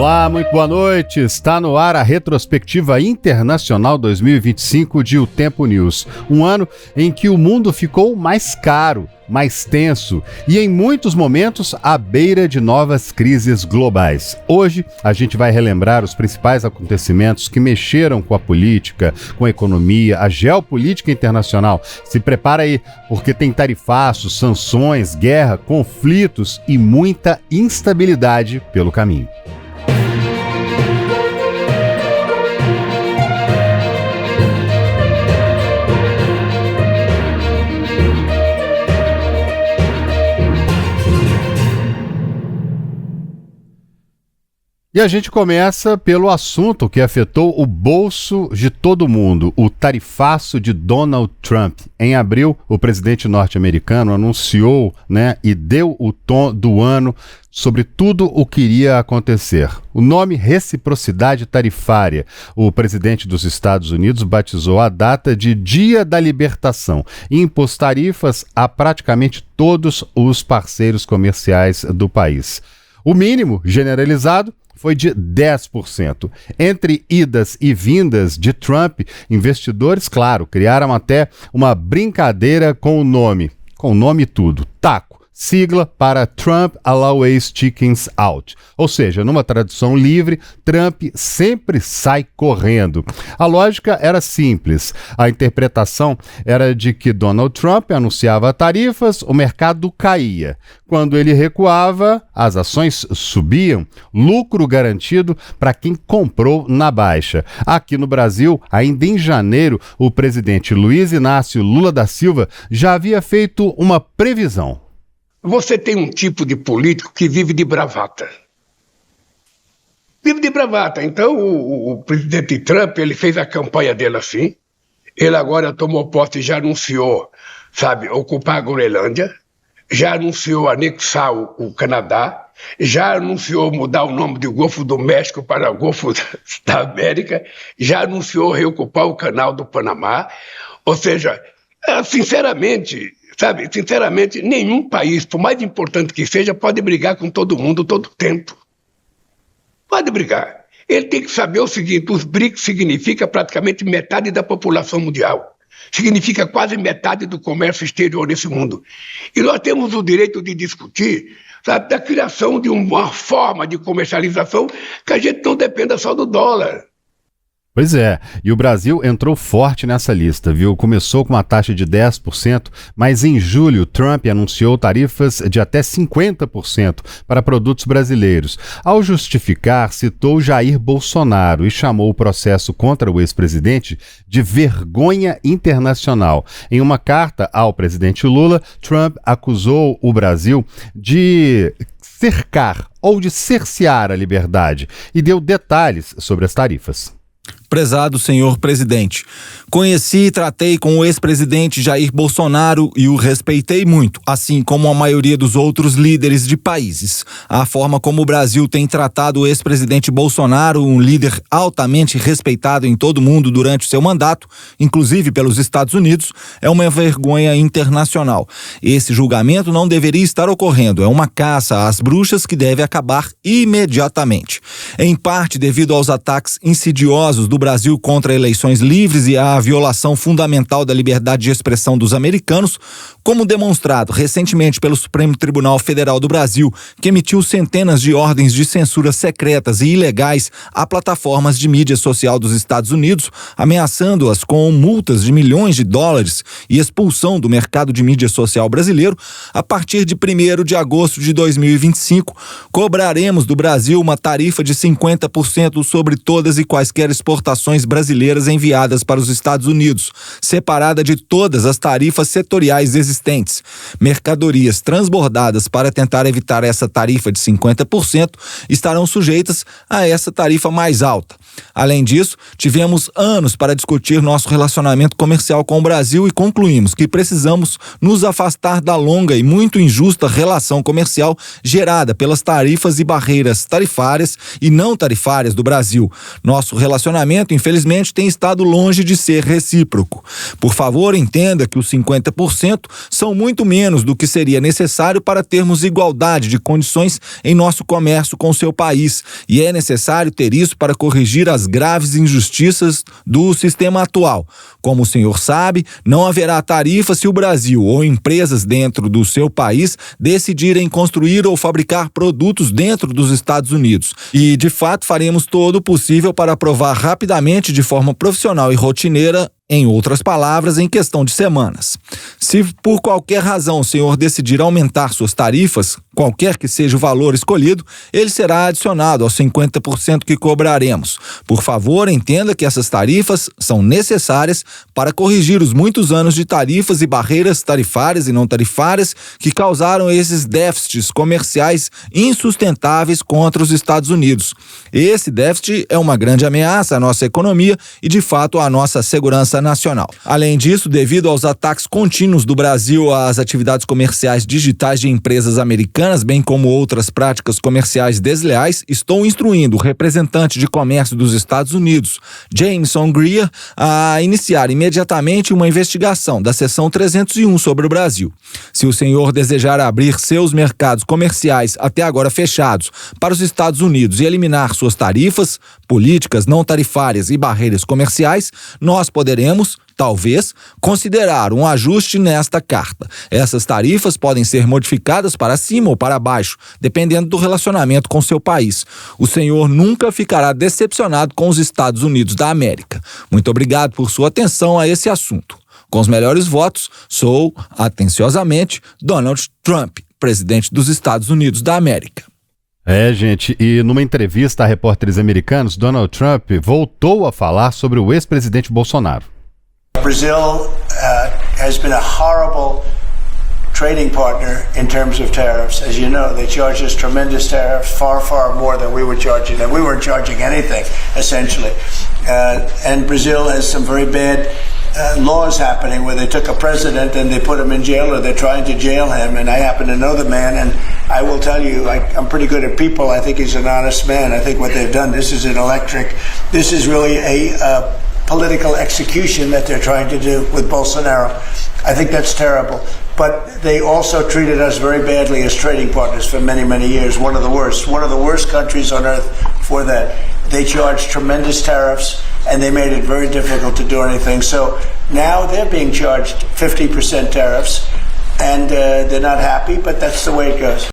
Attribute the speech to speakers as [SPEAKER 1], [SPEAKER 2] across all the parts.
[SPEAKER 1] Olá, muito boa noite. Está no ar a retrospectiva internacional 2025 de O Tempo News. Um ano em que o mundo ficou mais caro, mais tenso e, em muitos momentos, à beira de novas crises globais. Hoje, a gente vai relembrar os principais acontecimentos que mexeram com a política, com a economia, a geopolítica internacional. Se prepara aí, porque tem tarifaços, sanções, guerra, conflitos e muita instabilidade pelo caminho. E a gente começa pelo assunto que afetou o bolso de todo mundo, o tarifaço de Donald Trump. Em abril, o presidente norte-americano anunciou, e deu o tom do ano sobre tudo o que iria acontecer. O nome reciprocidade tarifária. O presidente dos Estados Unidos batizou a data de Dia da Libertação e impôs tarifas a praticamente todos os parceiros comerciais do país. O mínimo generalizado foi de 10%. Entre idas e vindas de Trump, investidores, claro, criaram até uma brincadeira com o nome tudo, TACO, sigla para Trump Always Chickens Out. Ou seja, numa tradução livre, Trump sempre sai correndo. A lógica era simples. A interpretação era de que Donald Trump anunciava tarifas, o mercado caía. Quando ele recuava, as ações subiam, lucro garantido para quem comprou na baixa. Aqui no Brasil, ainda em janeiro, o presidente Luiz Inácio Lula da Silva já havia feito uma previsão.
[SPEAKER 2] Você tem um tipo de político que vive de bravata. Vive de bravata. Então, o presidente Trump, ele fez a campanha dele assim. Ele agora tomou posse e já anunciou, ocupar a Groenlândia. Já anunciou anexar o Canadá. Já anunciou mudar o nome do Golfo do México para o Golfo da América. Já anunciou reocupar o Canal do Panamá. Ou seja, sinceramente, nenhum país, por mais importante que seja, pode brigar com todo mundo todo tempo. Pode brigar. Ele tem que saber o seguinte: os BRICS significa praticamente metade da população mundial. Significa quase metade do comércio exterior nesse mundo. E nós temos o direito de discutir, da criação de uma forma de comercialização que a gente não dependa só do dólar.
[SPEAKER 1] Pois é, e o Brasil entrou forte nessa lista, viu? Começou com uma taxa de 10%, mas em julho Trump anunciou tarifas de até 50% para produtos brasileiros. Ao justificar, citou Jair Bolsonaro e chamou o processo contra o ex-presidente de vergonha internacional. Em uma carta ao presidente Lula, Trump acusou o Brasil de cercar ou de cercear a liberdade e deu detalhes sobre as tarifas.
[SPEAKER 3] Prezado senhor presidente, conheci e tratei com o ex-presidente Jair Bolsonaro e o respeitei muito, assim como a maioria dos outros líderes de países. A forma como o Brasil tem tratado o ex-presidente Bolsonaro, um líder altamente respeitado em todo o mundo durante o seu mandato, inclusive pelos Estados Unidos, é uma vergonha internacional. Esse julgamento não deveria estar ocorrendo, é uma caça às bruxas que deve acabar imediatamente. Em parte devido aos ataques insidiosos do Brasil contra eleições livres e à violação fundamental da liberdade de expressão dos americanos, como demonstrado recentemente pelo Supremo Tribunal Federal do Brasil, que emitiu centenas de ordens de censura secretas e ilegais a plataformas de mídia social dos Estados Unidos, ameaçando-as com multas de milhões de dólares e expulsão do mercado de mídia social brasileiro. A partir de 1º de agosto de 2025, cobraremos do Brasil uma tarifa de 50% sobre todas e quaisquer exportações brasileiras enviadas para os Estados Unidos, separada de todas as tarifas setoriais existentes. Mercadorias transbordadas para tentar evitar essa tarifa de 50% estarão sujeitas a essa tarifa mais alta. Além disso, tivemos anos para discutir nosso relacionamento comercial com o Brasil e concluímos que precisamos nos afastar da longa e muito injusta relação comercial gerada pelas tarifas e barreiras tarifárias e não tarifárias do Brasil. Nosso relacionamento tratamento, infelizmente, tem estado longe de ser recíproco. Por favor, entenda que os 50% são muito menos do que seria necessário para termos igualdade de condições em nosso comércio com o seu país, e é necessário ter isso para corrigir as graves injustiças do sistema atual. Como o senhor sabe, não haverá tarifa se o Brasil ou empresas dentro do seu país decidirem construir ou fabricar produtos dentro dos Estados Unidos. E, de fato, faremos todo o possível para aprovar rapidamente, de forma profissional e rotineira, em outras palavras, em questão de semanas. Se por qualquer razão o senhor decidir aumentar suas tarifas, qualquer que seja o valor escolhido, ele será adicionado aos 50% que cobraremos. Por favor, entenda que essas tarifas são necessárias para corrigir os muitos anos de tarifas e barreiras tarifárias e não tarifárias que causaram esses déficits comerciais insustentáveis contra os Estados Unidos. Esse déficit é uma grande ameaça à nossa economia e, de fato, à nossa segurança nacional. Além disso, devido aos ataques contínuos do Brasil às atividades comerciais digitais de empresas americanas, bem como outras práticas comerciais desleais, estou instruindo o representante de comércio dos Estados Unidos, Jameson Greer, a iniciar imediatamente uma investigação da seção 301 sobre o Brasil. Se o senhor desejar abrir seus mercados comerciais até agora fechados para os Estados Unidos e eliminar suas tarifas, políticas não tarifárias e barreiras comerciais, nós poderemos, talvez, considerar um ajuste nesta carta. Essas tarifas podem ser modificadas para cima ou para baixo, dependendo do relacionamento com seu país. O senhor nunca ficará decepcionado com os Estados Unidos da América. Muito obrigado por sua atenção a esse assunto. Com os melhores votos, sou, atenciosamente, Donald Trump, presidente dos Estados Unidos da América.
[SPEAKER 1] Gente, e numa entrevista a repórteres americanos, Donald Trump voltou a falar sobre o ex-presidente Bolsonaro.
[SPEAKER 4] Brazil has been a horrible trading partner in terms of tariffs. As you know, they charge us tremendous tariffs, far, far more than we were charging them. We weren't charging anything, essentially. And Brazil has some very bad laws happening where they took a president and they put him in jail, or they're trying to jail him. And I happen to know the man, and I will tell you, I'm pretty good at people. I think he's an honest man. I think what they've done, this is this is really a political execution that they're trying to do with Bolsonaro. I think that's terrible. But they also treated us very badly as trading partners for many, many years. One of the worst countries on earth for that. They charged tremendous tariffs, and they made it very difficult to do anything. So now they're being charged 50% tariffs, and they're not happy, but that's the way it goes.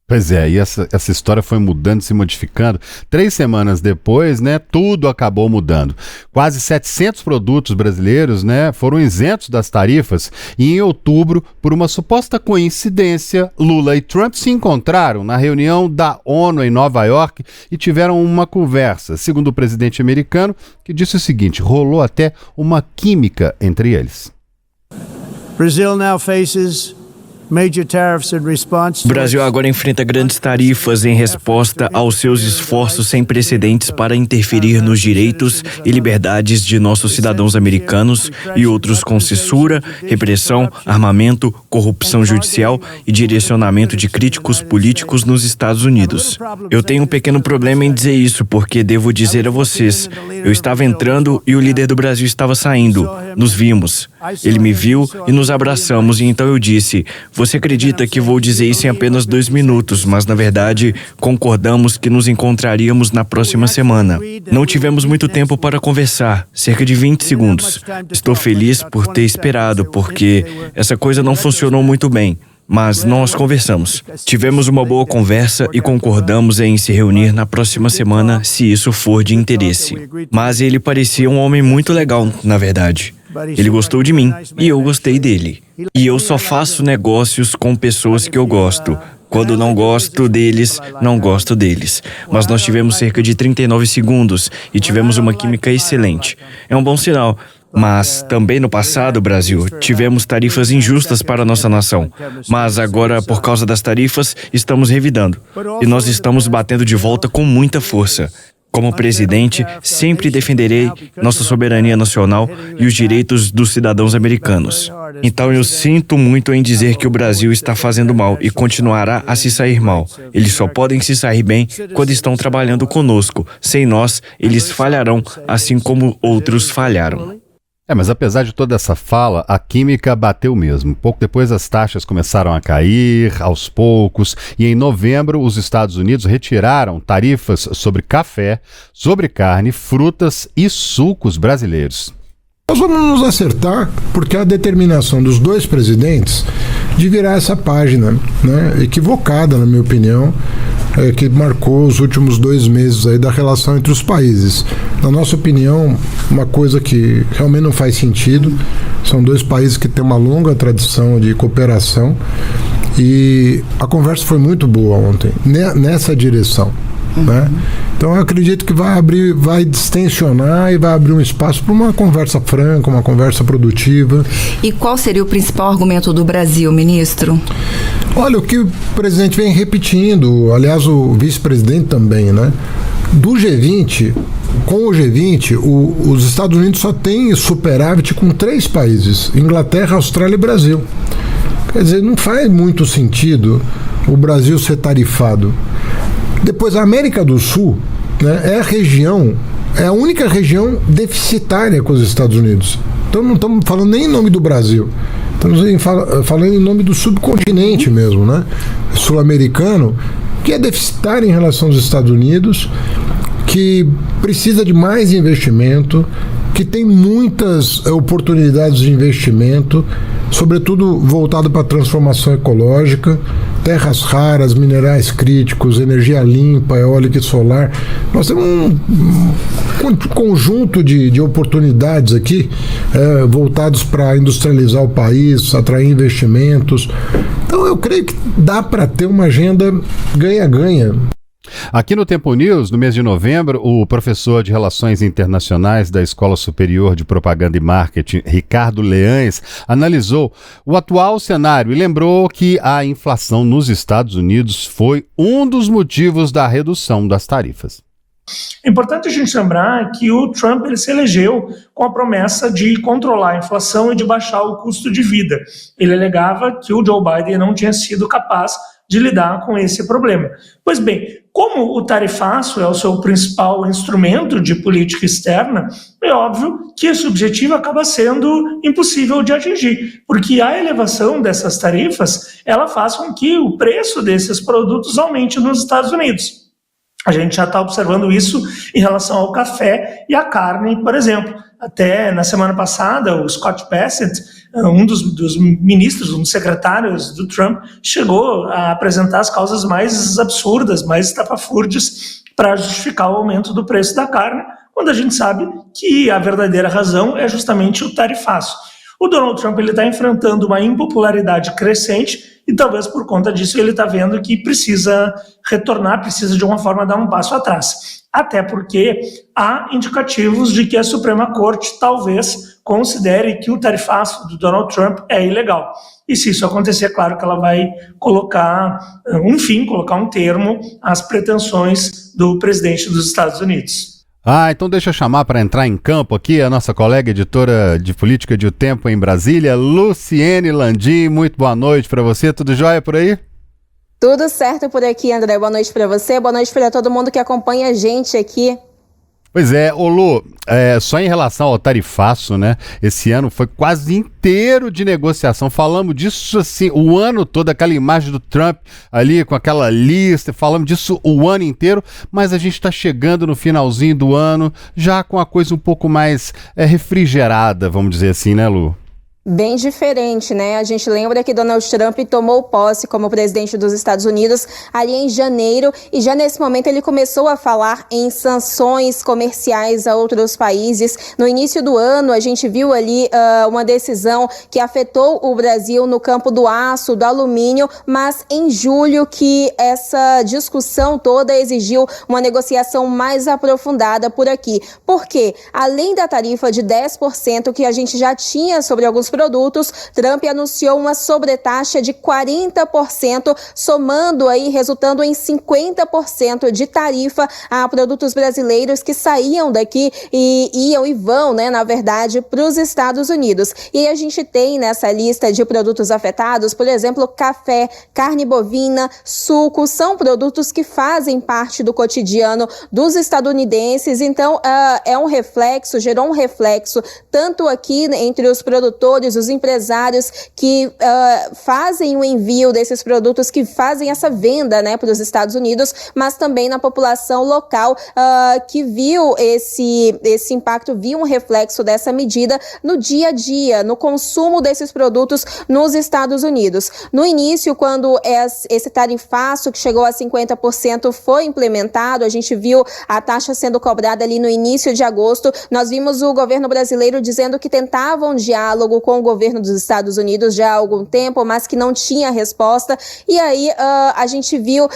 [SPEAKER 1] Pois é, e essa história foi mudando, se modificando. 3 semanas depois, tudo acabou mudando. Quase 700 produtos brasileiros, foram isentos das tarifas, e em outubro, por uma suposta coincidência, Lula e Trump se encontraram na reunião da ONU em Nova York e tiveram uma conversa, segundo o presidente americano, que disse o seguinte: rolou até uma química entre eles.
[SPEAKER 5] Brazil now faces
[SPEAKER 6] O Brasil agora enfrenta grandes tarifas em resposta aos seus esforços sem precedentes para interferir nos direitos e liberdades de nossos cidadãos americanos e outros com censura, repressão, armamento, corrupção judicial e direcionamento de críticos políticos nos Estados Unidos. Eu tenho um pequeno problema em dizer isso, porque devo dizer a vocês, eu estava entrando e o líder do Brasil estava saindo. Nos vimos. Ele me viu e nos abraçamos, e então eu disse: você acredita que vou dizer isso em apenas 2 minutos, mas na verdade concordamos que nos encontraríamos na próxima semana. Não tivemos muito tempo para conversar, cerca de 20 segundos. Estou feliz por ter esperado, porque essa coisa não funcionou muito bem. Mas nós conversamos. Tivemos uma boa conversa e concordamos em se reunir na próxima semana, se isso for de interesse. Mas ele parecia um homem muito legal, na verdade. Ele gostou de mim e eu gostei dele. E eu só faço negócios com pessoas que eu gosto. Quando não gosto deles, não gosto deles. Mas nós tivemos cerca de 39 segundos e tivemos uma química excelente. É um bom sinal. Mas também no passado, Brasil, tivemos tarifas injustas para a nossa nação. Mas agora, por causa das tarifas, estamos revidando. E nós estamos batendo de volta com muita força. Como presidente, sempre defenderei nossa soberania nacional e os direitos dos cidadãos americanos. Então eu sinto muito em dizer que o Brasil está fazendo mal e continuará a se sair mal. Eles só podem se sair bem quando estão trabalhando conosco. Sem nós, eles falharão, assim como outros falharam.
[SPEAKER 1] Mas apesar de toda essa fala, a química bateu mesmo. Pouco depois as taxas começaram a cair, aos poucos, e em novembro os Estados Unidos retiraram tarifas sobre café, sobre carne, frutas e sucos brasileiros.
[SPEAKER 7] Nós vamos nos acertar porque a determinação dos dois presidentes de virar essa página, né, equivocada, na minha opinião, que marcou os últimos 2 meses aí da relação entre os países. Na nossa opinião, uma coisa que realmente não faz sentido, são 2 países que têm uma longa tradição de cooperação e a conversa foi muito boa ontem, nessa direção. Né? Então eu acredito que vai distensionar e vai abrir um espaço para uma conversa franca, uma conversa produtiva.
[SPEAKER 8] E qual seria o principal argumento do Brasil, ministro?
[SPEAKER 7] Olha, o que o presidente vem repetindo, aliás o vice-presidente também, né? Do G20, com o G20, os Estados Unidos só têm superávit com 3 países, Inglaterra, Austrália e Brasil. Quer dizer, não faz muito sentido o Brasil ser tarifado. Depois, a América do Sul, né, é a única região deficitária com os Estados Unidos. Então não estamos falando nem em nome do Brasil, estamos falando em nome do subcontinente mesmo, né, sul-americano, que é deficitário em relação aos Estados Unidos, que precisa de mais investimento, que tem muitas oportunidades de investimento, sobretudo voltado para a transformação ecológica, terras raras, minerais críticos, energia limpa, eólica e solar. Nós temos um conjunto de oportunidades aqui voltados para industrializar o país, atrair investimentos. Então eu creio que dá para ter uma agenda ganha-ganha.
[SPEAKER 1] Aqui no Tempo News, no mês de novembro, o professor de Relações Internacionais da Escola Superior de Propaganda e Marketing, Ricardo Leães, analisou o atual cenário e lembrou que a inflação nos Estados Unidos foi um dos motivos da redução das tarifas.
[SPEAKER 9] É importante a gente lembrar que o Trump ele se elegeu com a promessa de controlar a inflação e de baixar o custo de vida. Ele alegava que o Joe Biden não tinha sido capaz de lidar com esse problema. Pois bem, como o tarifaço é o seu principal instrumento de política externa, é óbvio que esse objetivo acaba sendo impossível de atingir, porque a elevação dessas tarifas, ela faz com que o preço desses produtos aumente nos Estados Unidos. A gente já está observando isso em relação ao café e à carne, por exemplo. Até na semana passada, o Scott Bessent, um dos ministros, um dos secretários do Trump, chegou a apresentar as causas mais absurdas, mais estapafúrdias para justificar o aumento do preço da carne, quando a gente sabe que a verdadeira razão é justamente o tarifaço. O Donald Trump está enfrentando uma impopularidade crescente e talvez por conta disso ele está vendo que precisa retornar, precisa de alguma forma dar um passo atrás. Até porque há indicativos de que a Suprema Corte talvez considere que o tarifaço do Donald Trump é ilegal. E se isso acontecer, claro que ela vai colocar um termo às pretensões do presidente dos Estados Unidos.
[SPEAKER 1] Então deixa eu chamar para entrar em campo aqui a nossa colega editora de política de O Tempo em Brasília, Luciene Landim. Muito boa noite para você, tudo jóia por aí?
[SPEAKER 10] Tudo certo por aqui, André. Boa noite para você, boa noite para todo mundo que acompanha a gente aqui.
[SPEAKER 1] Pois é, Lu, só em relação ao tarifaço, né? Esse ano foi quase inteiro de negociação. Falamos disso assim o ano todo, aquela imagem do Trump ali com aquela lista, falamos disso o ano inteiro, mas a gente está chegando no finalzinho do ano já com a coisa um pouco mais refrigerada, vamos dizer assim, né, Lu?
[SPEAKER 10] Bem diferente, né? A gente lembra que Donald Trump tomou posse como presidente dos Estados Unidos ali em janeiro e já nesse momento ele começou a falar em sanções comerciais a outros países. No início do ano a gente viu ali uma decisão que afetou o Brasil no campo do aço, do alumínio, mas em julho que essa discussão toda exigiu uma negociação mais aprofundada por aqui. Por quê? Além da tarifa de 10% que a gente já tinha sobre alguns produtos, Trump anunciou uma sobretaxa de 40%, somando aí, resultando em 50% de tarifa a produtos brasileiros que saíam daqui e iam e vão, né, na verdade, para os Estados Unidos. E aí a gente tem nessa lista de produtos afetados, por exemplo, café, carne bovina, suco, são produtos que fazem parte do cotidiano dos estadunidenses. Então, gerou um reflexo tanto aqui entre os produtores, os empresários que fazem o envio desses produtos, que fazem essa venda, né, para os Estados Unidos, mas também na população local que viu esse impacto, viu um reflexo dessa medida no dia a dia, no consumo desses produtos nos Estados Unidos. No início, quando esse tarifaço que chegou a 50% foi implementado, a gente viu a taxa sendo cobrada ali no início de agosto, nós vimos o governo brasileiro dizendo que tentava um diálogo com o governo dos Estados Unidos já há algum tempo, mas que não tinha resposta, e aí a gente viu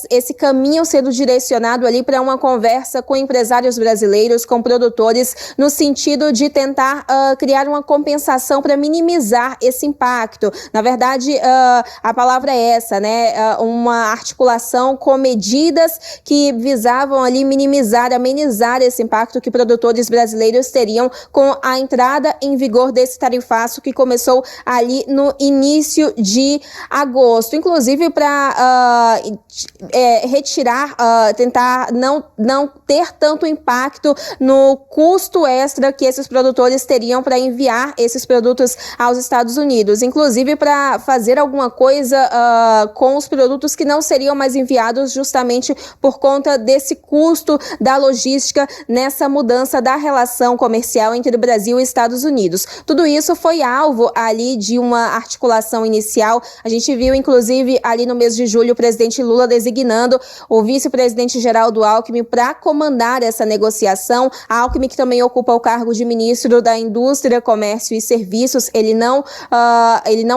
[SPEAKER 10] esse caminho sendo direcionado ali para uma conversa com empresários brasileiros, com produtores, no sentido de tentar criar uma compensação para minimizar esse impacto. Na verdade, a palavra é essa, né? Uma articulação com medidas que visavam ali minimizar, amenizar esse impacto que produtores brasileiros teriam com a entrada em vigor desse tarifaço que começou ali no início de agosto, inclusive para retirar, tentar não ter tanto impacto no custo extra que esses produtores teriam para enviar esses produtos aos Estados Unidos, inclusive para fazer alguma coisa com os produtos que não seriam mais enviados justamente por conta desse custo da logística nessa mudança da relação comercial entre o Brasil e Estados Unidos. Tudo isso foi alvo ali de uma articulação inicial. A gente viu, inclusive, ali no mês de julho, o presidente Lula designando o vice-presidente Geraldo Alckmin para comandar essa negociação. Alckmin, que também ocupa o cargo de ministro da Indústria, Comércio e Serviços, ele não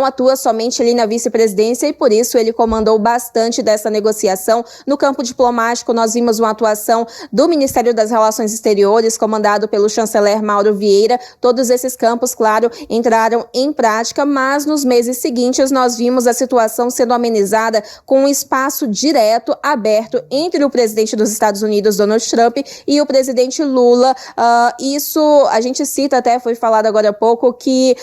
[SPEAKER 10] atua somente ali na vice-presidência e por isso ele comandou bastante dessa negociação. No campo diplomático, nós vimos uma atuação do Ministério das Relações Exteriores, comandado pelo chanceler Mauro Vieira. Todos esses campos, claro, entraram em prática, mas nos meses seguintes nós vimos a situação sendo amenizada com um espaço direto, aberto entre o presidente dos Estados Unidos, Donald Trump, e o presidente Lula. Isso a gente cita, até foi falado agora há pouco, que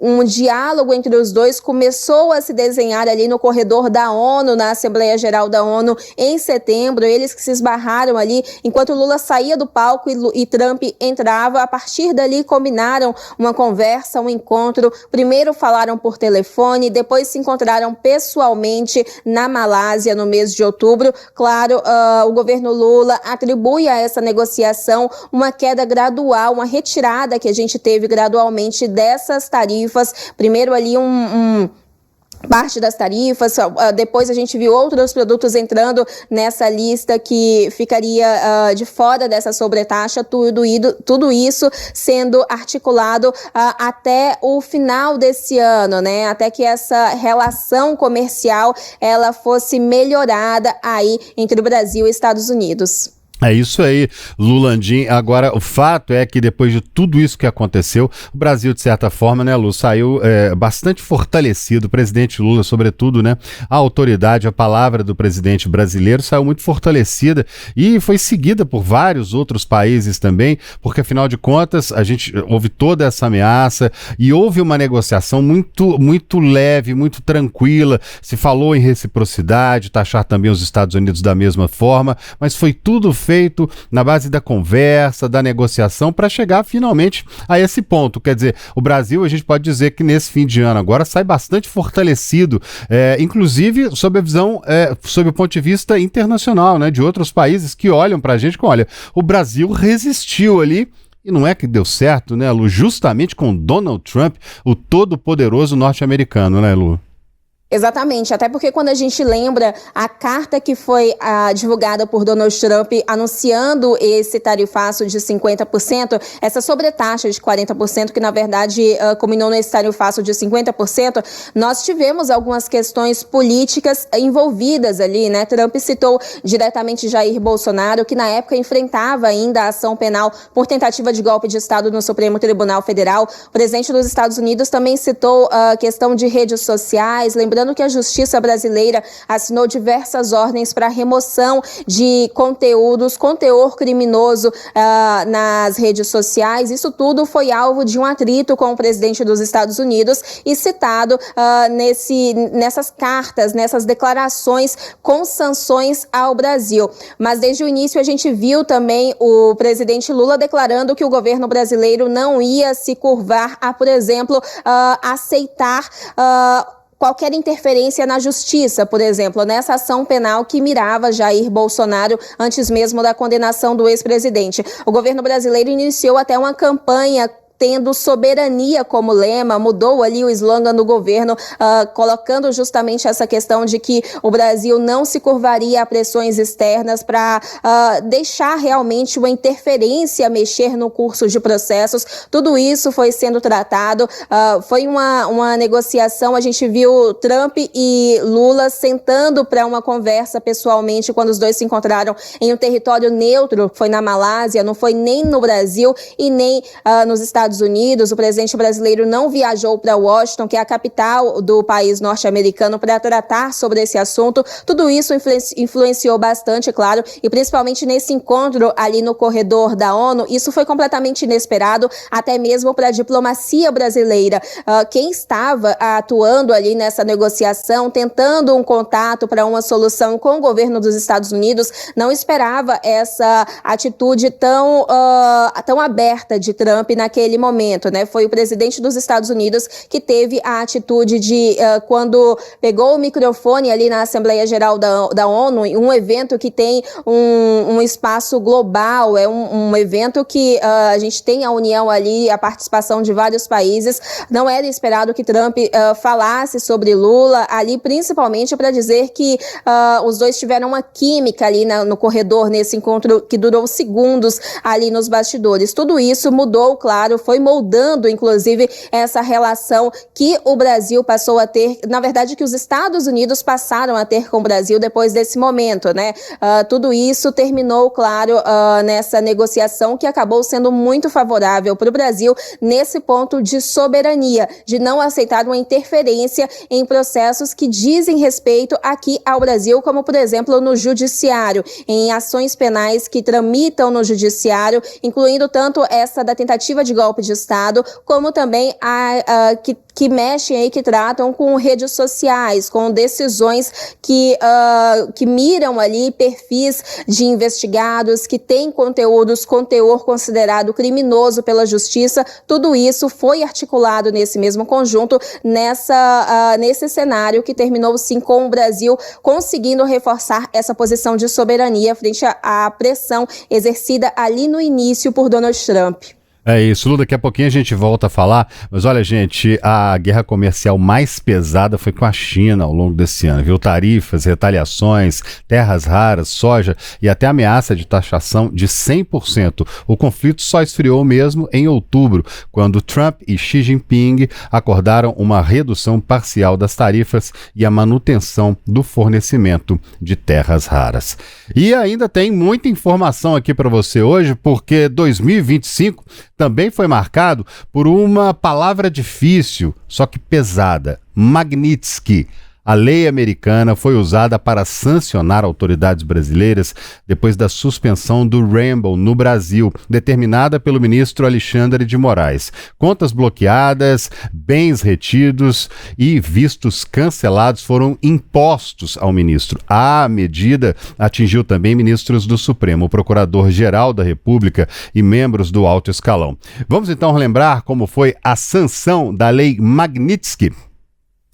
[SPEAKER 10] um diálogo entre os dois começou a se desenhar ali no corredor da ONU, na Assembleia Geral da ONU, em setembro. Eles que se esbarraram ali enquanto Lula saía do palco e Trump entrava. A partir dali combinaram uma conversa, um encontro. Primeiro falaram por telefone, depois se encontraram pessoalmente na Malásia no mês de outubro. Claro, o governo Lula atribui a essa negociação uma queda gradual, uma retirada que a gente teve gradualmente dessas tarifas. Primeiro ali parte das tarifas, depois a gente viu outros produtos entrando nessa lista que ficaria de fora dessa sobretaxa, tudo isso sendo articulado até o final desse ano, né? Até que essa relação comercial ela fosse melhorada aí entre o Brasil e Estados Unidos.
[SPEAKER 1] É isso aí, Lulandim. Agora, o fato é que depois de tudo isso que aconteceu, o Brasil, de certa forma, né, Lu, saiu bastante fortalecido. O presidente Lula, sobretudo, né, a autoridade, a palavra do presidente brasileiro saiu muito fortalecida e foi seguida por vários outros países também, porque, afinal de contas, a gente houve toda essa ameaça e houve uma negociação muito leve, muito tranquila. Se falou em reciprocidade, taxar também os Estados Unidos da mesma forma, mas foi tudo feito na base da conversa, da negociação, para chegar finalmente a esse ponto. Quer dizer, o Brasil, a gente pode dizer que nesse fim de ano agora sai bastante fortalecido, inclusive sob a visão, sob o ponto de vista internacional, né, de outros países que olham para a gente com, olha, o Brasil resistiu ali. E não é que deu certo, né, Lu? Justamente com Donald Trump, o todo-poderoso norte-americano, né, Lu?
[SPEAKER 10] Exatamente, até porque quando a gente lembra a carta que foi divulgada por Donald Trump anunciando esse tarifaço de 50%, essa sobretaxa de 40%, que na verdade culminou nesse tarifaço de 50%, nós tivemos algumas questões políticas envolvidas ali, né? Trump citou diretamente Jair Bolsonaro, que na época enfrentava ainda a ação penal por tentativa de golpe de Estado no Supremo Tribunal Federal. O presidente dos Estados Unidos também citou a questão de redes sociais, lembrando que a Justiça brasileira assinou diversas ordens para remoção de conteúdo criminoso nas redes sociais. Isso tudo foi alvo de um atrito com o presidente dos Estados Unidos e citado nessas cartas, nessas declarações com sanções ao Brasil. Mas desde o início a gente viu também o presidente Lula declarando que o governo brasileiro não ia se curvar a, por exemplo, aceitar qualquer interferência na justiça, por exemplo, nessa ação penal que mirava Jair Bolsonaro antes mesmo da condenação do ex-presidente. O governo brasileiro iniciou até uma campanha tendo soberania como lema, mudou ali o slogan do governo, colocando justamente essa questão de que o Brasil não se curvaria a pressões externas para deixar realmente uma interferência mexer no curso de processos. Tudo isso foi sendo tratado, foi uma negociação, a gente viu Trump e Lula sentando para uma conversa pessoalmente quando os dois se encontraram em um território neutro, foi na Malásia, não foi nem no Brasil e nem nos Estados Unidos. O presidente brasileiro não viajou para Washington, que é a capital do país norte-americano, para tratar sobre esse assunto. Tudo isso influenciou bastante, claro, e principalmente nesse encontro ali no corredor da ONU, isso foi completamente inesperado, até mesmo para a diplomacia brasileira. Quem estava atuando ali nessa negociação, tentando um contato para uma solução com o governo dos Estados Unidos, não esperava essa atitude tão aberta de Trump naquele momento, né? Foi o presidente dos Estados Unidos que teve a atitude de, quando pegou o microfone ali na Assembleia Geral da ONU, um evento que tem um espaço global, é um evento que a gente tem a união ali, a participação de vários países. Não era esperado que Trump falasse sobre Lula ali, principalmente para dizer que os dois tiveram uma química ali no corredor, nesse encontro que durou segundos ali nos bastidores. Tudo isso mudou, claro, foi moldando, inclusive, essa relação que o Brasil passou a ter, na verdade, que os Estados Unidos passaram a ter com o Brasil depois desse momento, né? Tudo isso terminou, claro, nessa negociação que acabou sendo muito favorável para o Brasil nesse ponto de soberania, de não aceitar uma interferência em processos que dizem respeito aqui ao Brasil, como, por exemplo, no judiciário, em ações penais que tramitam no judiciário, incluindo tanto essa da tentativa de golpe de Estado, como também que mexem aí, que tratam com redes sociais, com decisões que miram ali perfis de investigados, que têm conteúdos com teor considerado criminoso pela justiça. Tudo isso foi articulado nesse mesmo conjunto, nesse cenário que terminou sim com o Brasil conseguindo reforçar essa posição de soberania frente à pressão exercida ali no início por Donald Trump.
[SPEAKER 1] É isso, Lu, daqui a pouquinho a gente volta a falar, mas olha, gente, a guerra comercial mais pesada foi com a China ao longo desse ano, viu? Tarifas, retaliações, terras raras, soja e até ameaça de taxação de 100%. O conflito só esfriou mesmo em outubro, quando Trump e Xi Jinping acordaram uma redução parcial das tarifas e a manutenção do fornecimento de terras raras. E ainda tem muita informação aqui para você hoje, porque 2025 também foi marcado por uma palavra difícil, só que pesada: Magnitsky. A lei americana foi usada para sancionar autoridades brasileiras depois da suspensão do Rainbow no Brasil, determinada pelo ministro Alexandre de Moraes. Contas bloqueadas, bens retidos e vistos cancelados foram impostos ao ministro. A medida atingiu também ministros do Supremo, o Procurador-Geral da República e membros do alto escalão. Vamos então relembrar como foi a sanção da lei Magnitsky.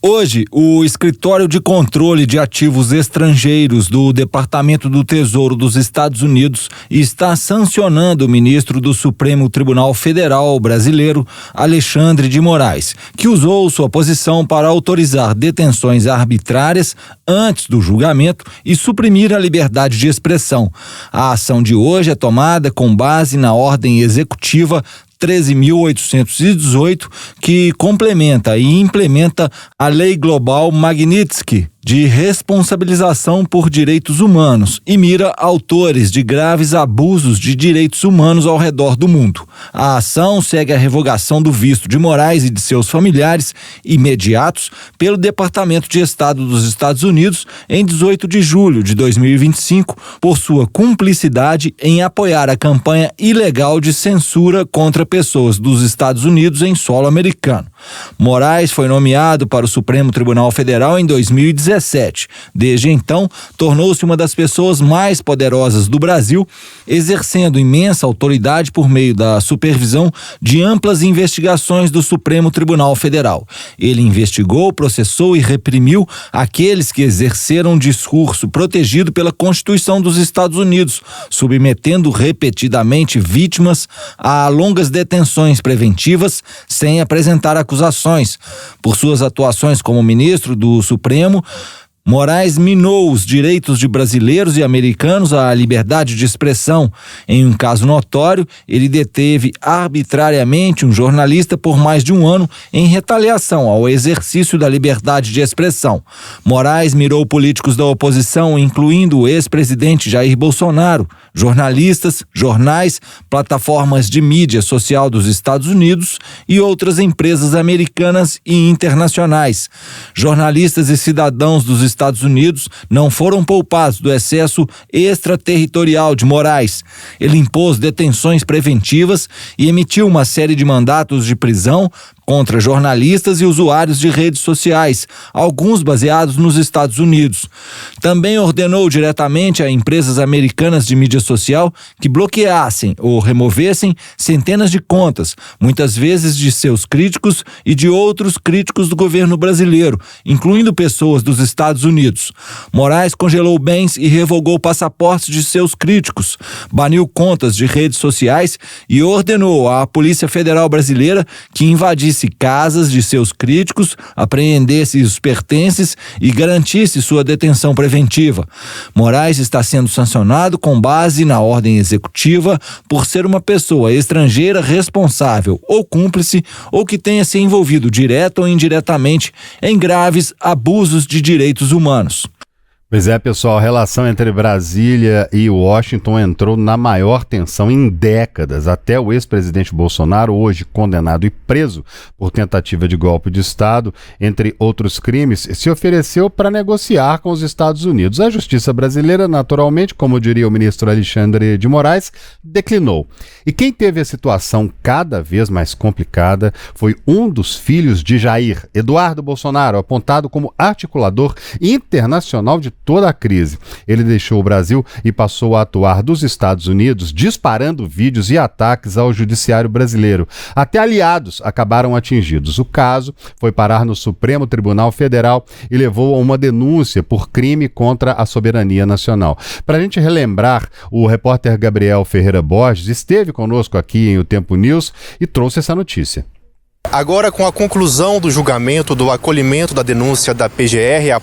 [SPEAKER 3] Hoje, o Escritório de Controle de Ativos Estrangeiros do Departamento do Tesouro dos Estados Unidos está sancionando o ministro do Supremo Tribunal Federal brasileiro, Alexandre de Moraes, que usou sua posição para autorizar detenções arbitrárias antes do julgamento e suprimir a liberdade de expressão. A ação de hoje é tomada com base na ordem executiva 13.818, que complementa e implementa a Lei Global Magnitsky de responsabilização por direitos humanos e mira autores de graves abusos de direitos humanos ao redor do mundo. A ação segue a revogação do visto de Moraes e de seus familiares imediatos pelo Departamento de Estado dos Estados Unidos em 18 de julho de 2025 por sua cumplicidade em apoiar a campanha ilegal de censura contra pessoas dos Estados Unidos em solo americano. Moraes foi nomeado para o Supremo Tribunal Federal em 2017. Desde então, tornou-se uma das pessoas mais poderosas do Brasil, exercendo imensa autoridade por meio da supervisão de amplas investigações do Supremo Tribunal Federal. Ele investigou, processou e reprimiu aqueles que exerceram discurso protegido pela Constituição dos Estados Unidos, submetendo repetidamente vítimas a longas detenções preventivas sem apresentar acusações. Por suas atuações como ministro do Supremo, Moraes minou os direitos de brasileiros e americanos à liberdade de expressão. Em um caso notório, ele deteve arbitrariamente um jornalista por mais de um ano em retaliação ao exercício da liberdade de expressão. Moraes mirou políticos da oposição, incluindo o ex-presidente Jair Bolsonaro, jornalistas, jornais, plataformas de mídia social dos Estados Unidos e outras empresas americanas e internacionais. Jornalistas e cidadãos dos Estados Unidos não foram poupados do excesso extraterritorial de Moraes. Ele impôs detenções preventivas e emitiu uma série de mandatos de prisão contra jornalistas e usuários de redes sociais, alguns baseados nos Estados Unidos. Também ordenou diretamente a empresas americanas de mídia social que bloqueassem ou removessem centenas de contas, muitas vezes de seus críticos e de outros críticos do governo brasileiro, incluindo pessoas dos Estados Unidos. Moraes congelou bens e revogou passaportes de seus críticos, baniu contas de redes sociais e ordenou à Polícia Federal Brasileira que invadisse casas de seus críticos, apreendesse os pertences e garantisse sua detenção preventiva. Moraes está sendo sancionado com base na ordem executiva por ser uma pessoa estrangeira responsável ou cúmplice ou que tenha se envolvido direta ou indiretamente em graves abusos de direitos humanos.
[SPEAKER 1] Pois é, pessoal, a relação entre Brasília e Washington entrou na maior tensão em décadas. Até o ex-presidente Bolsonaro, hoje condenado e preso por tentativa de golpe de Estado, entre outros crimes, se ofereceu para negociar com os Estados Unidos. A justiça brasileira, naturalmente, como diria o ministro Alexandre de Moraes, declinou. E quem teve a situação cada vez mais complicada foi um dos filhos de Jair, Eduardo Bolsonaro, apontado como articulador internacional de toda a crise. Ele deixou o Brasil e passou a atuar dos Estados Unidos, disparando vídeos e ataques ao judiciário brasileiro. Até aliados acabaram atingidos. O caso foi parar no Supremo Tribunal Federal e levou a uma denúncia por crime contra a soberania nacional. Para a gente relembrar, o repórter Gabriel Ferreira Borges esteve conosco aqui em O Tempo News e trouxe essa notícia.
[SPEAKER 11] Agora, com a conclusão do julgamento do acolhimento da denúncia da PGR, a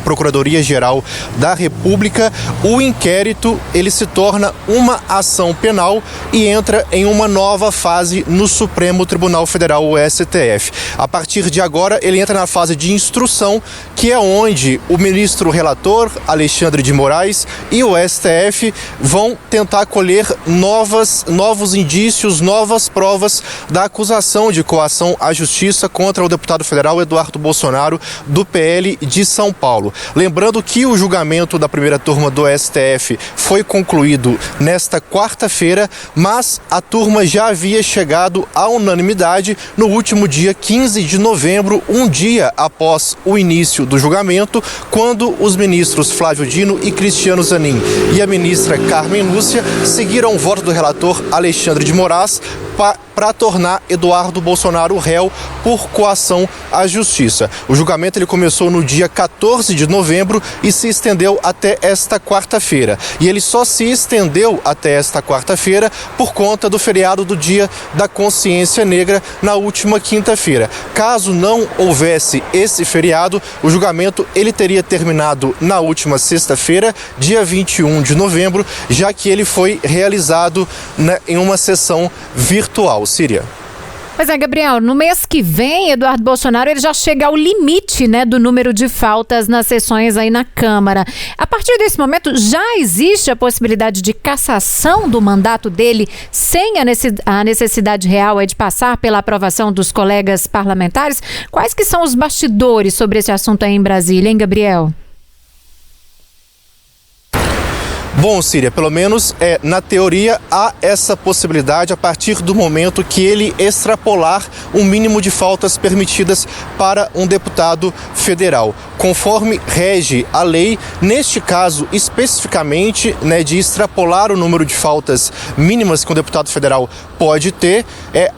[SPEAKER 11] Procuradoria-Geral da República, o inquérito ele se torna uma ação penal e entra em uma nova fase no Supremo Tribunal Federal, o STF. A partir de agora, ele entra na fase de instrução, que é onde o ministro relator, Alexandre de Moraes, e o STF vão tentar colher novos indícios, novas provas da acusação de coação à justiça contra o deputado federal Eduardo Bolsonaro, do PL de São Paulo. Lembrando que o julgamento da primeira turma do STF foi concluído nesta quarta-feira, mas a turma já havia chegado à unanimidade no último dia 15 de novembro, um dia após o início do julgamento, quando os ministros Flávio Dino e Cristiano Zanin e a ministra Carmen Lúcia seguiram o voto do relator Alexandre de Moraes, para tornar Eduardo Bolsonaro réu por coação à justiça. O julgamento ele começou no dia 14 de novembro e se estendeu até esta quarta-feira. E ele só se estendeu até esta quarta-feira por conta do feriado do Dia da Consciência Negra na última quinta-feira. Caso não houvesse esse feriado, o julgamento ele teria terminado na última sexta-feira, dia 21 de novembro, já que ele foi realizado em uma sessão virtual. Síria.
[SPEAKER 12] Pois é, Gabriel, no mês que vem, Eduardo Bolsonaro ele já chega ao limite, né, do número de faltas nas sessões aí na Câmara. A partir desse momento, já existe a possibilidade de cassação do mandato dele sem a necessidade real de passar pela aprovação dos colegas parlamentares? Quais que são os bastidores sobre esse assunto aí em Brasília, hein, Gabriel?
[SPEAKER 11] Bom, Síria, pelo menos na teoria há essa possibilidade a partir do momento que ele extrapolar o mínimo de faltas permitidas para um deputado federal. Conforme rege a lei, neste caso especificamente, né, de extrapolar o número de faltas mínimas que um deputado federal pode ter,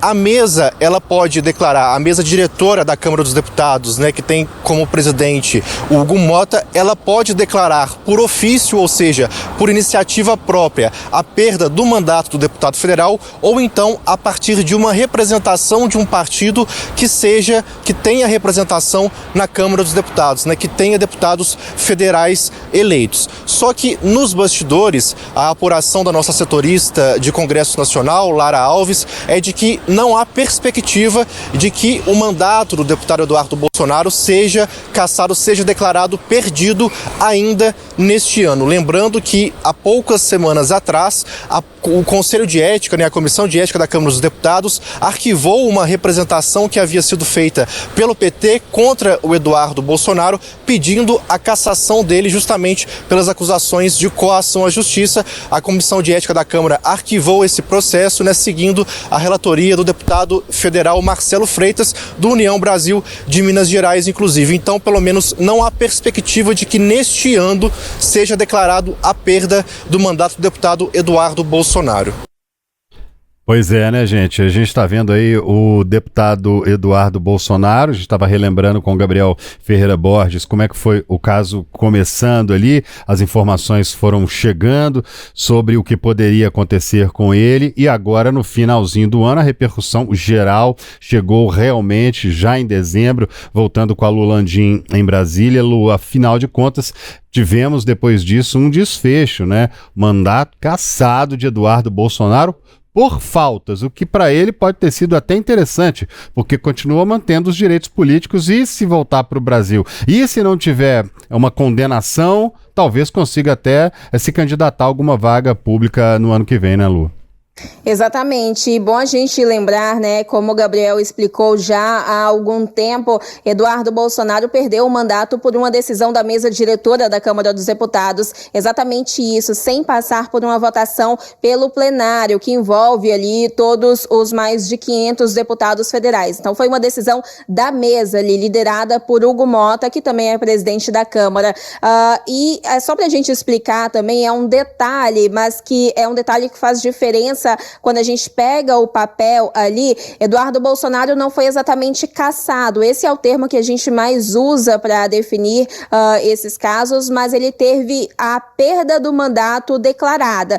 [SPEAKER 11] a mesa, ela pode declarar, a mesa diretora da Câmara dos Deputados, né, que tem como presidente o Hugo Mota, ela pode declarar por ofício, ou seja, por iniciativa própria, a perda do mandato do deputado federal, ou então a partir de uma representação de um partido que tenha representação na Câmara dos Deputados, né, que tenha deputados federais eleitos. Só que nos bastidores, a apuração da nossa setorista de Congresso Nacional, Lara Alves, é de que não há perspectiva de que o mandato do deputado Eduardo Bolsonaro seja cassado, seja declarado perdido ainda neste ano. Lembrando que há poucas semanas atrás, o Conselho de Ética, né, a Comissão de Ética da Câmara dos Deputados, arquivou uma representação que havia sido feita pelo PT contra o Eduardo Bolsonaro, pedindo a cassação dele justamente pelas acusações de coação à justiça. A Comissão de Ética da Câmara arquivou esse processo, né, seguindo a relatoria do deputado federal Marcelo Freitas, do União Brasil de Minas Gerais, inclusive. Então, pelo menos, não há perspectiva de que neste ano seja declarado a perda do mandato do deputado Eduardo Bolsonaro.
[SPEAKER 1] Pois é, né, gente? A gente está vendo aí o deputado Eduardo Bolsonaro, a gente estava relembrando com o Gabriel Ferreira Borges como é que foi o caso começando ali, as informações foram chegando sobre o que poderia acontecer com ele e agora no finalzinho do ano a repercussão geral chegou realmente já em dezembro, voltando com a Lu Landim em Brasília. Lu, afinal de contas, tivemos depois disso um desfecho, né? Mandato cassado de Eduardo Bolsonaro por faltas, o que para ele pode ter sido até interessante, porque continua mantendo os direitos políticos e se voltar para o Brasil. E se não tiver uma condenação, talvez consiga até se candidatar a alguma vaga pública no ano que vem, né, Lu?
[SPEAKER 10] Exatamente, bom a gente lembrar, né, como o Gabriel explicou já há algum tempo, Eduardo Bolsonaro perdeu o mandato por uma decisão da mesa diretora da Câmara dos Deputados, exatamente isso, sem passar por uma votação pelo plenário, que envolve ali todos os mais de 500 deputados federais. Então foi uma decisão da mesa ali, liderada por Hugo Mota, que também é presidente da Câmara. E só pra gente explicar também, é um detalhe, mas que é um detalhe que faz diferença quando a gente pega o papel ali. Eduardo Bolsonaro não foi exatamente cassado, esse é o termo que a gente mais usa para definir esses casos, mas ele teve a perda do mandato declarada.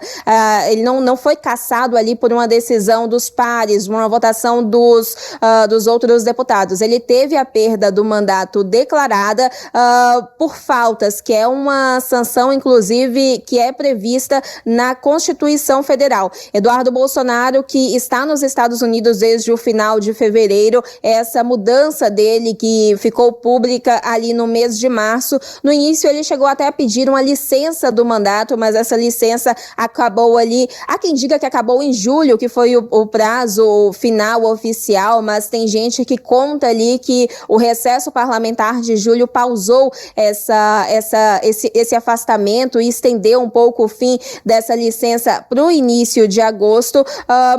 [SPEAKER 10] Ele não foi cassado ali por uma decisão dos pares, uma votação dos outros deputados. Ele teve a perda do mandato declarada por faltas, que é uma sanção, inclusive, que é prevista na Constituição Federal. Eduardo Bolsonaro, que está nos Estados Unidos desde o final de fevereiro, essa mudança dele que ficou pública ali no mês de março. No início ele chegou até a pedir uma licença do mandato, mas essa licença acabou ali, há quem diga que acabou em julho, que foi o prazo final oficial, mas tem gente que conta ali que o recesso parlamentar de julho pausou esse afastamento e estendeu um pouco o fim dessa licença para o início de agosto. agosto,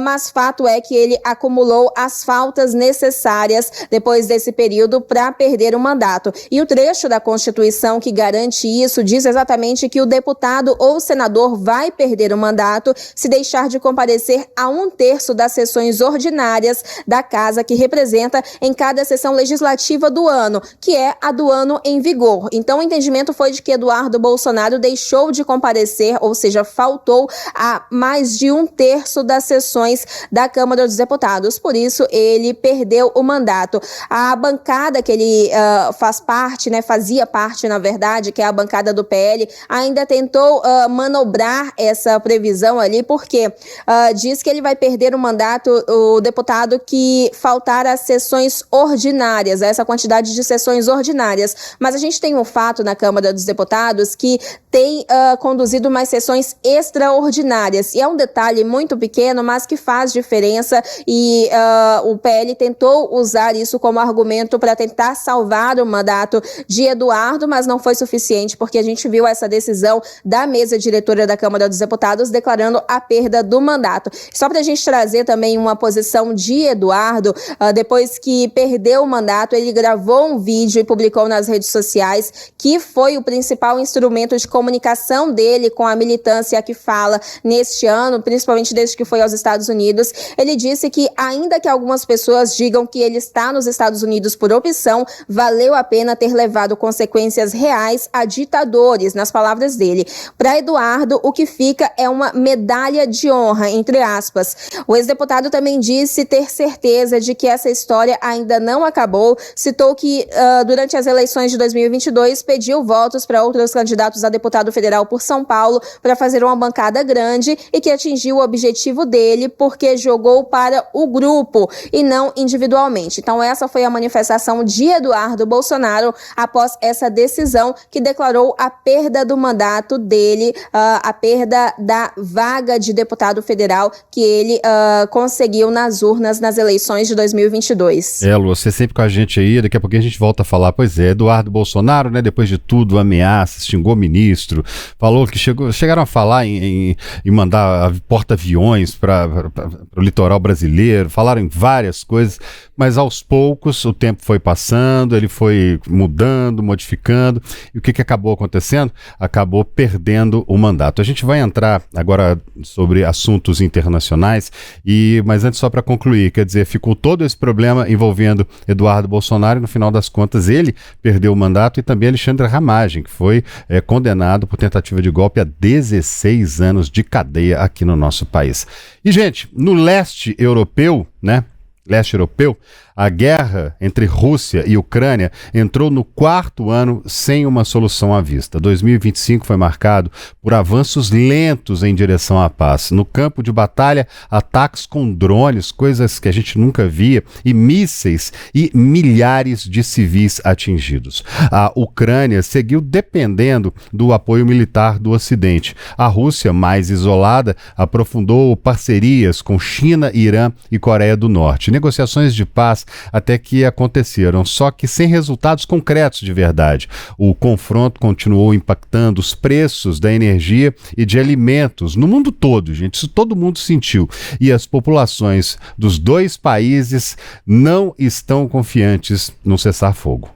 [SPEAKER 10] mas fato é que ele acumulou as faltas necessárias depois desse período para perder o mandato. E o trecho da Constituição que garante isso diz exatamente que o deputado ou senador vai perder o mandato se deixar de comparecer a 1/3 das sessões ordinárias da Casa, que representa em cada sessão legislativa do ano, que é a do ano em vigor. Então, o entendimento foi de que Eduardo Bolsonaro deixou de comparecer, ou seja, faltou a mais de 1/3 das sessões da Câmara dos Deputados. Por isso, ele perdeu o mandato. A bancada que ele fazia parte, na verdade, que é a bancada do PL, ainda tentou manobrar essa previsão ali, porque diz que ele vai perder o mandato, o deputado que faltar às sessões ordinárias, essa quantidade de sessões ordinárias. Mas a gente tem um fato na Câmara dos Deputados que tem conduzido mais sessões extraordinárias. E é um detalhe muito pequeno, mas que faz diferença, e o PL tentou usar isso como argumento para tentar salvar o mandato de Eduardo, mas não foi suficiente, porque a gente viu essa decisão da mesa diretora da Câmara dos Deputados declarando a perda do mandato. Só para a gente trazer também uma posição de Eduardo, depois que perdeu o mandato, ele gravou um vídeo e publicou nas redes sociais, que foi o principal instrumento de comunicação dele com a militância que fala neste ano, principalmente desde que foi aos Estados Unidos. Ele disse que, ainda que algumas pessoas digam que ele está nos Estados Unidos por opção, valeu a pena ter levado consequências reais a ditadores, nas palavras dele. Para Eduardo, o que fica é uma medalha de honra, entre aspas. O ex-deputado também disse ter certeza de que essa história ainda não acabou, citou que durante as eleições de 2022 pediu votos para outros candidatos a deputado federal por São Paulo para fazer uma bancada grande, e que atingiu o objetivo dele porque jogou para o grupo e não individualmente. Então, essa foi a manifestação de Eduardo Bolsonaro após essa decisão que declarou a perda do mandato dele, a perda da vaga de deputado federal que ele conseguiu nas urnas nas eleições de 2022.
[SPEAKER 1] Lu, você sempre com a gente aí, daqui a pouquinho a gente volta a falar. Pois é, Eduardo Bolsonaro, né, depois de tudo, ameaças, xingou ministro, falou que chegaram a falar em mandar porta-aviões para o litoral brasileiro, falaram em várias coisas, mas aos poucos o tempo foi passando, ele foi mudando, modificando, e o que acabou acontecendo? Acabou perdendo o mandato. A gente vai entrar agora sobre assuntos internacionais, mas antes, só para concluir, quer dizer, ficou todo esse problema envolvendo Eduardo Bolsonaro, e no final das contas ele perdeu o mandato, e também Alexandre Ramagem, que foi condenado por tentativa de golpe a 16 anos de cadeia aqui no nosso país. E, gente, no leste europeu, a guerra entre Rússia e Ucrânia entrou no 4º ano sem uma solução à vista. 2025 foi marcado por avanços lentos em direção à paz. No campo de batalha, ataques com drones, coisas que a gente nunca via, e mísseis, e milhares de civis atingidos. A Ucrânia seguiu dependendo do apoio militar do Ocidente. A Rússia, mais isolada, aprofundou parcerias com China, Irã e Coreia do Norte. Negociações de paz até que aconteceram, só que sem resultados concretos de verdade. O confronto continuou impactando os preços da energia e de alimentos no mundo todo, gente, isso todo mundo sentiu. E as populações dos dois países não estão confiantes no cessar-fogo.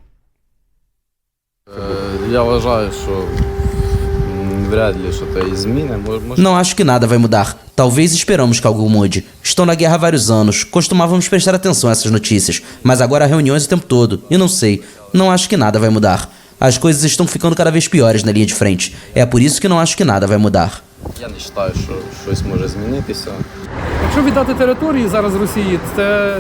[SPEAKER 13] Não acho que nada vai mudar. Talvez esperamos que algo mude. Estou na guerra há vários anos. Costumávamos prestar atenção a essas notícias, mas agora há reuniões o tempo todo. E não sei. Não acho que nada vai mudar. As coisas estão ficando cada vez piores na linha de frente. É por isso que não acho que nada vai mudar.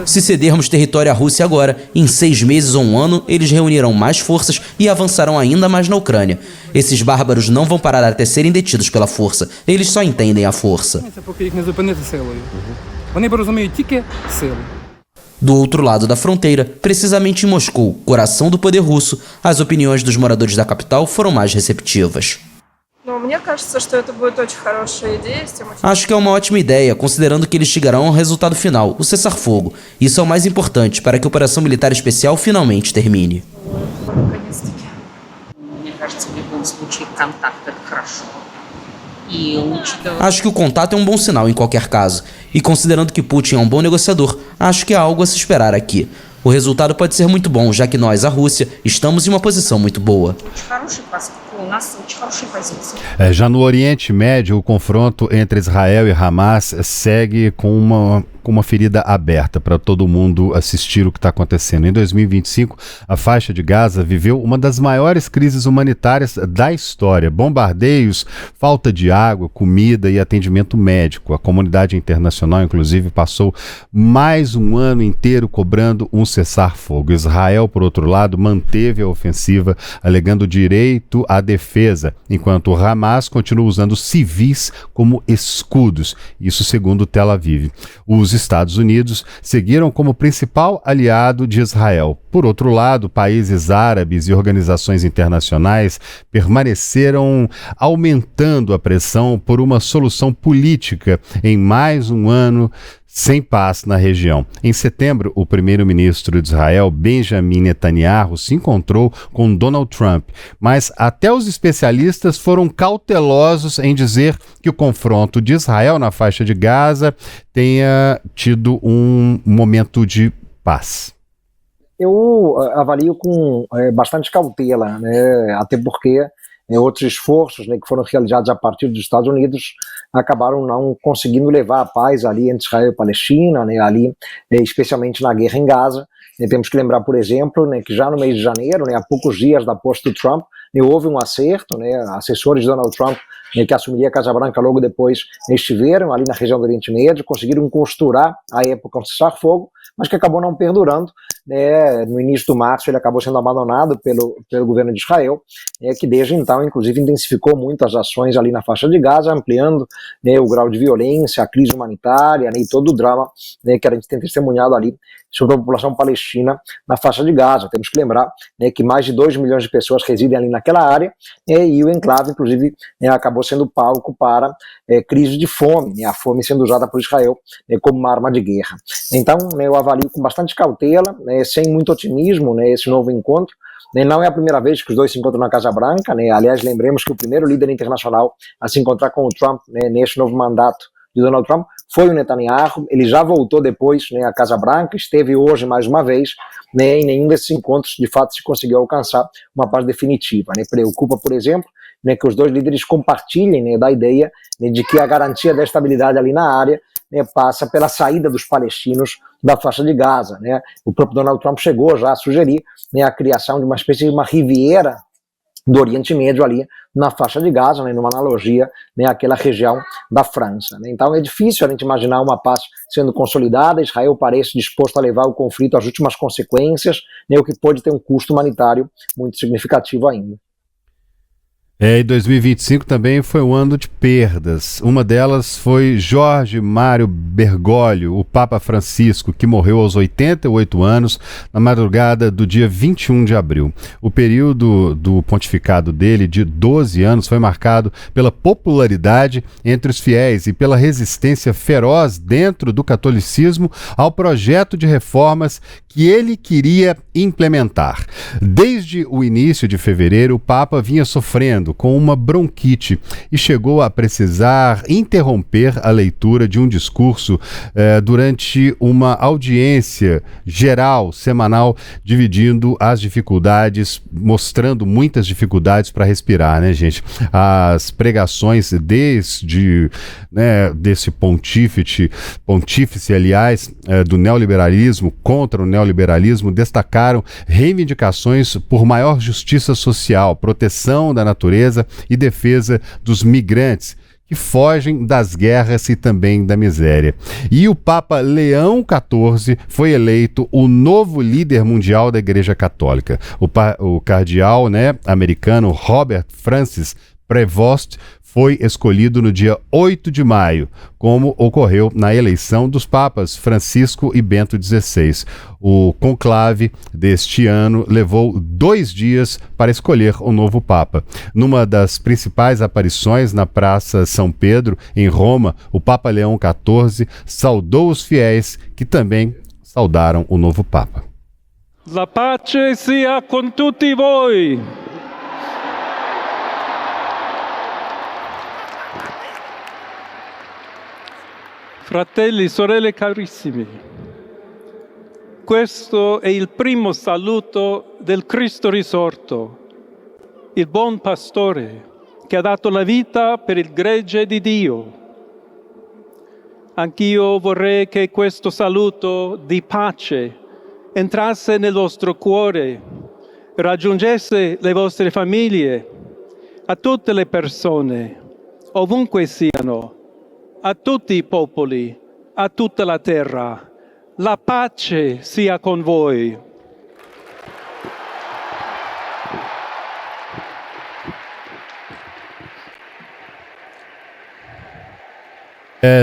[SPEAKER 13] Se cedermos território à Rússia agora, em 6 meses ou 1 ano, eles reunirão mais forças e avançarão ainda mais na Ucrânia. Esses bárbaros não vão parar até serem detidos pela força. Eles só entendem a força. Do outro lado da fronteira, precisamente em Moscou, coração do poder russo, as opiniões dos moradores da capital foram mais receptivas. Acho que é uma ótima ideia, considerando que eles chegarão ao resultado final, o cessar-fogo. Isso é o mais importante para que a operação militar especial finalmente termine. Acho que o contato é um bom sinal em qualquer caso. E considerando que Putin é um bom negociador, acho que há algo a se esperar aqui. O resultado pode ser muito bom, já que nós, a Rússia, estamos em uma posição muito boa.
[SPEAKER 1] Já no Oriente Médio, o confronto entre Israel e Hamas segue com uma ferida aberta para todo mundo assistir o que está acontecendo. Em 2025, a faixa de Gaza viveu uma das maiores crises humanitárias da história. Bombardeios, falta de água, comida e atendimento médico. A comunidade internacional, inclusive, passou mais um ano inteiro cobrando um cessar-fogo. Israel, por outro lado, manteve a ofensiva, alegando direito à defesa, enquanto o Hamas continua usando civis como escudos. Isso segundo Tel Aviv. Os Estados Unidos seguiram como principal aliado de Israel. Por outro lado, países árabes e organizações internacionais permaneceram aumentando a pressão por uma solução política em mais um ano sem paz na região. Em setembro, o primeiro-ministro de Israel, Benjamin Netanyahu, se encontrou com Donald Trump, mas até os especialistas foram cautelosos em dizer que o confronto de Israel na faixa de Gaza tenha tido um momento de paz.
[SPEAKER 14] Eu avalio com bastante cautela, né? Até porque outros esforços, né, que foram realizados a partir dos Estados Unidos acabaram não conseguindo levar a paz ali entre Israel e Palestina, né, ali, especialmente na guerra em Gaza. Temos que lembrar, por exemplo, né, que já no mês de janeiro, né, há poucos dias da posse do Trump, né, houve um acerto, né, assessores de Donald Trump, né, que assumiria a Casa Branca logo depois, estiveram ali na região do Oriente Médio, conseguiram costurar à época um cessar-fogo, mas que acabou não perdurando, né. No início do março ele acabou sendo abandonado pelo governo de Israel, né, que desde então, inclusive, intensificou muito as ações ali na faixa de Gaza, ampliando, né, o grau de violência, a crise humanitária, né, e todo o drama, né, que a gente tem testemunhado ali sobre a população palestina na faixa de Gaza. Temos que lembrar, né, que mais de 2 milhões de pessoas residem ali naquela área, e o enclave, inclusive, né, acabou sendo palco para crise de fome, né, a fome sendo usada por Israel, né, como uma arma de guerra. Então, né, eu avalio com bastante cautela, né, sem muito otimismo, né, esse novo encontro. Não é a primeira vez que os dois se encontram na Casa Branca, né? Aliás, lembremos que o primeiro líder internacional a se encontrar com o Trump, né, neste novo mandato de Donald Trump foi o Netanyahu. Ele já voltou depois, né, à Casa Branca, esteve hoje mais uma vez, né, em nenhum desses encontros de fato se conseguiu alcançar uma paz definitiva, né? Preocupa, por exemplo, né, que os dois líderes compartilhem, né, da ideia, né, de que a garantia da estabilidade ali na área, né, passa pela saída dos palestinos da faixa de Gaza, né? O próprio Donald Trump chegou já a sugerir, né, a criação de uma espécie de uma riviera do Oriente Médio ali na faixa de Gaza, né, numa analogia, né, àquela região da França, né? Então é difícil a gente imaginar uma paz sendo consolidada. Israel parece disposto a levar o conflito às últimas consequências, né, o que pode ter um custo humanitário muito significativo ainda.
[SPEAKER 1] E 2025 também foi um ano de perdas. Uma delas foi Jorge Mário Bergoglio, o Papa Francisco, que morreu aos 88 anos na madrugada do dia 21 de abril. O período do pontificado dele, de 12 anos, foi marcado pela popularidade entre os fiéis e pela resistência feroz dentro do catolicismo ao projeto de reformas que ele queria implementar. Desde o início de fevereiro, o Papa vinha sofrendo com uma bronquite e chegou a precisar interromper a leitura de um discurso durante uma audiência geral, semanal, dividindo as dificuldades, mostrando muitas dificuldades para respirar, né, gente? As pregações desse pontífice, aliás, do neoliberalismo, contra o neoliberalismo, destacaram reivindicações por maior justiça social, proteção da natureza e defesa dos migrantes que fogem das guerras e também da miséria. E o Papa Leão XIV foi eleito o novo líder mundial da Igreja Católica. O cardeal, americano Robert Francis Prevost foi escolhido no dia 8 de maio, como ocorreu na eleição dos papas Francisco e Bento XVI. O conclave deste ano levou 2 dias para escolher o novo papa. Numa das principais aparições na Praça São Pedro, em Roma, o Papa Leão XIV saudou os fiéis, que também saudaram o novo papa.
[SPEAKER 15] La pace sia con tutti voi. fratelli e sorelle carissimi, questo è il primo saluto del Cristo risorto, il buon pastore che ha dato la vita per il gregge di Dio. Anch'io vorrei che questo saluto di pace entrasse nel vostro cuore, raggiungesse le vostre famiglie, a tutte le persone, ovunque siano, a tutti i popoli, a tutta la terra. La pace sia con voi.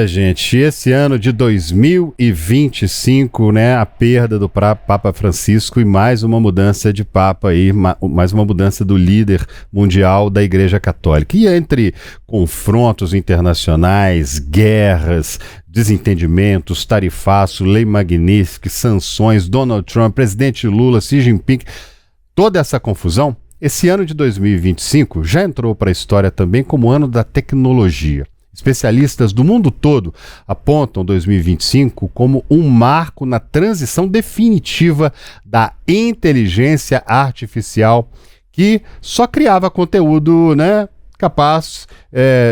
[SPEAKER 1] Gente, esse ano de 2025, né, a perda do Papa Francisco e mais uma mudança de Papa aí, mais uma mudança do líder mundial da Igreja Católica. E entre confrontos internacionais, guerras, desentendimentos, tarifaço, lei Magnitsky, sanções, Donald Trump, presidente Lula, Xi Jinping, toda essa confusão, esse ano de 2025 já entrou para a história também como ano da tecnologia. Especialistas do mundo todo apontam 2025 como um marco na transição definitiva da inteligência artificial, que só criava conteúdo, né, capaz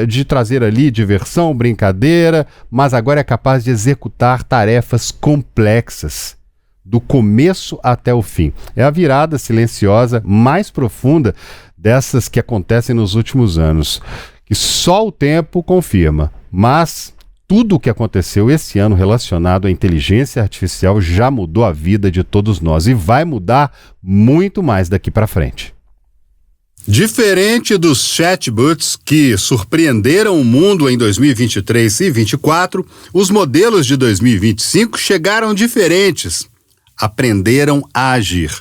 [SPEAKER 1] de trazer ali diversão, brincadeira, mas agora é capaz de executar tarefas complexas, do começo até o fim. É a virada silenciosa mais profunda dessas que acontecem nos últimos anos, que só o tempo confirma, mas tudo o que aconteceu esse ano relacionado à inteligência artificial já mudou a vida de todos nós e vai mudar muito mais daqui para frente. Diferente dos chatbots que surpreenderam o mundo em 2023 e 2024, os modelos de 2025 chegaram diferentes. Aprenderam a agir.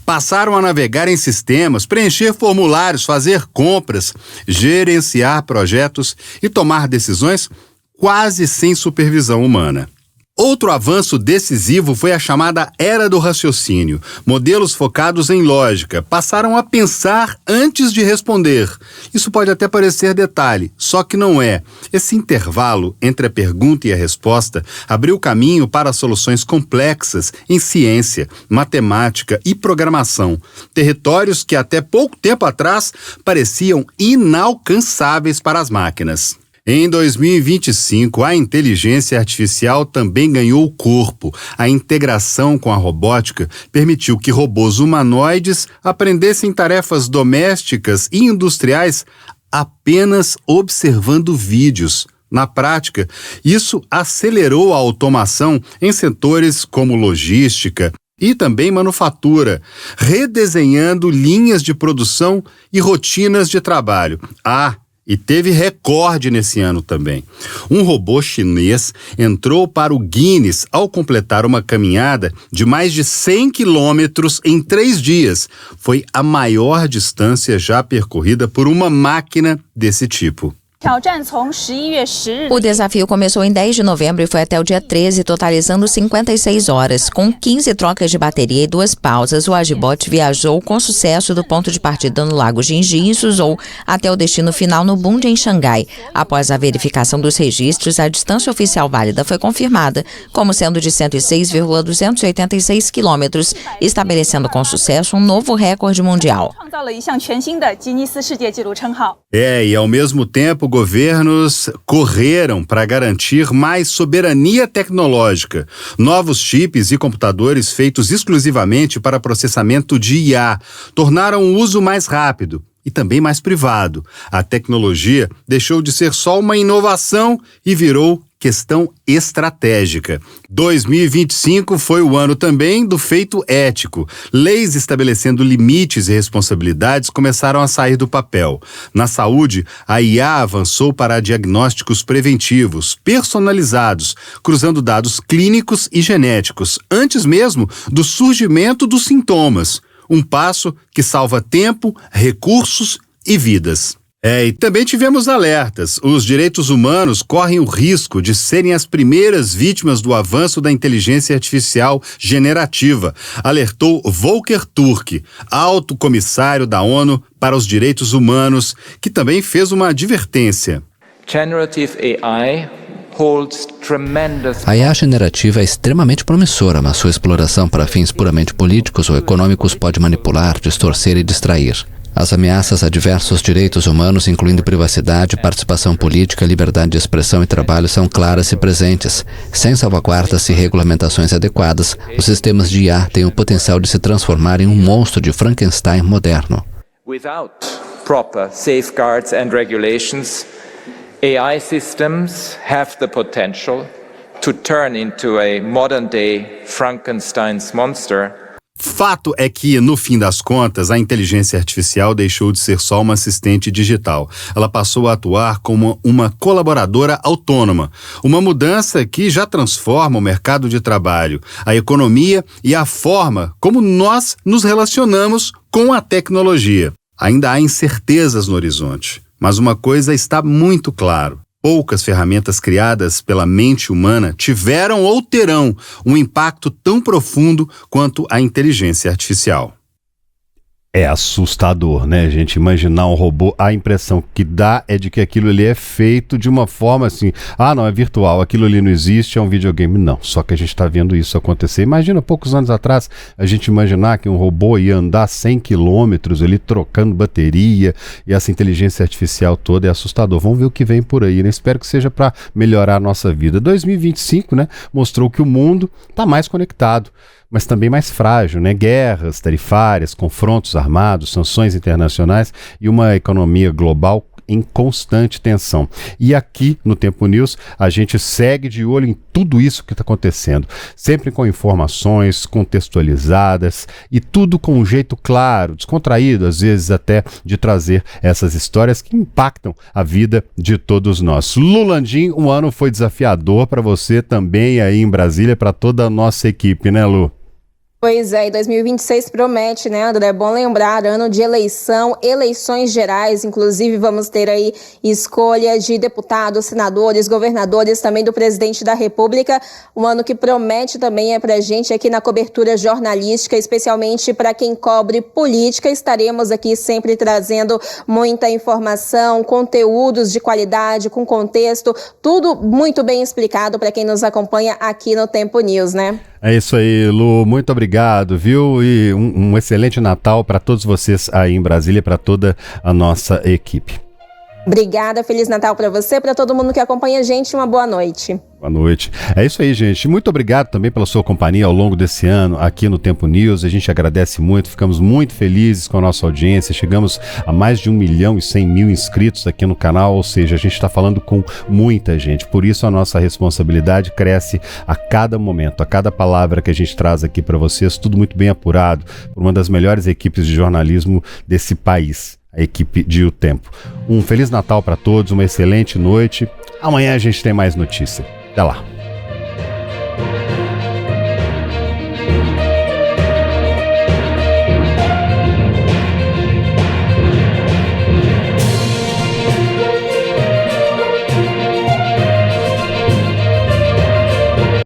[SPEAKER 1] Passaram a navegar em sistemas, preencher formulários, fazer compras, gerenciar projetos e tomar decisões quase sem supervisão humana. Outro avanço decisivo foi a chamada Era do Raciocínio. Modelos focados em lógica passaram a pensar antes de responder. Isso pode até parecer detalhe, só que não é. Esse intervalo entre a pergunta e a resposta abriu caminho para soluções complexas em ciência, matemática e programação. Territórios que até pouco tempo atrás pareciam inalcançáveis para as máquinas. Em 2025, a inteligência artificial também ganhou corpo. A integração com a robótica permitiu que robôs humanoides aprendessem tarefas domésticas e industriais apenas observando vídeos. Na prática, isso acelerou a automação em setores como logística e também manufatura, redesenhando linhas de produção e rotinas de trabalho. E teve recorde nesse ano também. Um robô chinês entrou para o Guinness ao completar uma caminhada de mais de 100 quilômetros em 3 dias. Foi a maior distância já percorrida por uma máquina desse tipo.
[SPEAKER 16] O desafio começou em 10 de novembro e foi até o dia 13, totalizando 56 horas. Com 15 trocas de bateria e 2 pausas, o Agibot viajou com sucesso do ponto de partida no Lago Jingji e Suzhou até o destino final no Bunde, em Xangai. Após a verificação dos registros, a distância oficial válida foi confirmada como sendo de 106,286 quilômetros, estabelecendo com sucesso um novo recorde mundial.
[SPEAKER 1] E ao mesmo tempo, governos correram para garantir mais soberania tecnológica. Novos chips e computadores feitos exclusivamente para processamento de IA tornaram o uso mais rápido e também mais privado. A tecnologia deixou de ser só uma inovação e virou questão estratégica. 2025 foi o ano também do feito ético. Leis estabelecendo limites e responsabilidades começaram a sair do papel. Na saúde, a IA avançou para diagnósticos preventivos, personalizados, cruzando dados clínicos e genéticos, antes mesmo do surgimento dos sintomas. Um passo que salva tempo, recursos e vidas. E também tivemos alertas. Os direitos humanos correm o risco de serem as primeiras vítimas do avanço da inteligência artificial generativa, alertou Volker Turk, alto comissário da ONU para os Direitos Humanos, que também fez uma advertência.
[SPEAKER 17] Generative AI A IA generativa é extremamente promissora, mas sua exploração para fins puramente políticos ou econômicos pode manipular, distorcer e distrair. As ameaças a diversos direitos humanos, incluindo privacidade, participação política, liberdade de expressão e trabalho, são claras e presentes. Sem salvaguardas e regulamentações adequadas, os sistemas de IA têm o potencial de se transformar em um monstro de Frankenstein moderno.
[SPEAKER 18] Without proper safeguards and regulations, AI systems have the potential to turn into a modern-day Frankenstein's monster.
[SPEAKER 1] Fato é que, no fim das contas, a inteligência artificial deixou de ser só uma assistente digital. Ela passou a atuar como uma colaboradora autônoma. Uma mudança que já transforma o mercado de trabalho, a economia e a forma como nós nos relacionamos com a tecnologia. Ainda há incertezas no horizonte, mas uma coisa está muito claro. Poucas ferramentas criadas pela mente humana tiveram ou terão um impacto tão profundo quanto a inteligência artificial. É assustador, né, gente? Imaginar um robô, a impressão que dá é de que aquilo ali é feito de uma forma assim, não, é virtual, aquilo ali não existe, é um videogame. Não, só que a gente está vendo isso acontecer. Imagina, poucos anos atrás, a gente imaginar que um robô ia andar 100 quilômetros ali, trocando bateria, e essa inteligência artificial toda é assustador. Vamos ver o que vem por aí, né? Espero que seja para melhorar a nossa vida. 2025, né, mostrou que o mundo está mais conectado, mas também mais frágil, né? Guerras tarifárias, confrontos armados, sanções internacionais e uma economia global em constante tensão. E aqui no Tempo News a gente segue de olho em tudo isso que está acontecendo, sempre com informações contextualizadas e tudo com um jeito claro, descontraído, às vezes até de trazer essas histórias que impactam a vida de todos nós. Lulandim, um ano foi desafiador para você também aí em Brasília, para toda a nossa equipe, né, Lu?
[SPEAKER 10] Pois é, e 2026 promete, né, André? É bom lembrar, ano de eleição, eleições gerais, inclusive vamos ter aí escolha de deputados, senadores, governadores, também do presidente da República. Um ano que promete também é pra gente aqui na cobertura jornalística, especialmente para quem cobre política. Estaremos aqui sempre trazendo muita informação, conteúdos de qualidade, com contexto, tudo muito bem explicado para quem nos acompanha aqui no Tempo News, né?
[SPEAKER 1] É isso aí, Lu, muito obrigado, viu? E um excelente Natal para todos vocês aí em Brasília, para toda a nossa equipe.
[SPEAKER 10] Obrigada, Feliz Natal para você, para todo mundo que acompanha a gente, uma boa noite.
[SPEAKER 1] Boa noite. É isso aí, gente. Muito obrigado também pela sua companhia ao longo desse ano aqui no Tempo News. A gente agradece muito, ficamos muito felizes com a nossa audiência. Chegamos a mais de 1.100.000 inscritos aqui no canal, ou seja, a gente está falando com muita gente. Por isso a nossa responsabilidade cresce a cada momento, a cada palavra que a gente traz aqui para vocês, tudo muito bem apurado por uma das melhores equipes de jornalismo desse país, a equipe de O Tempo. Um Feliz Natal para todos, uma excelente noite. Amanhã a gente tem mais notícia. Até lá.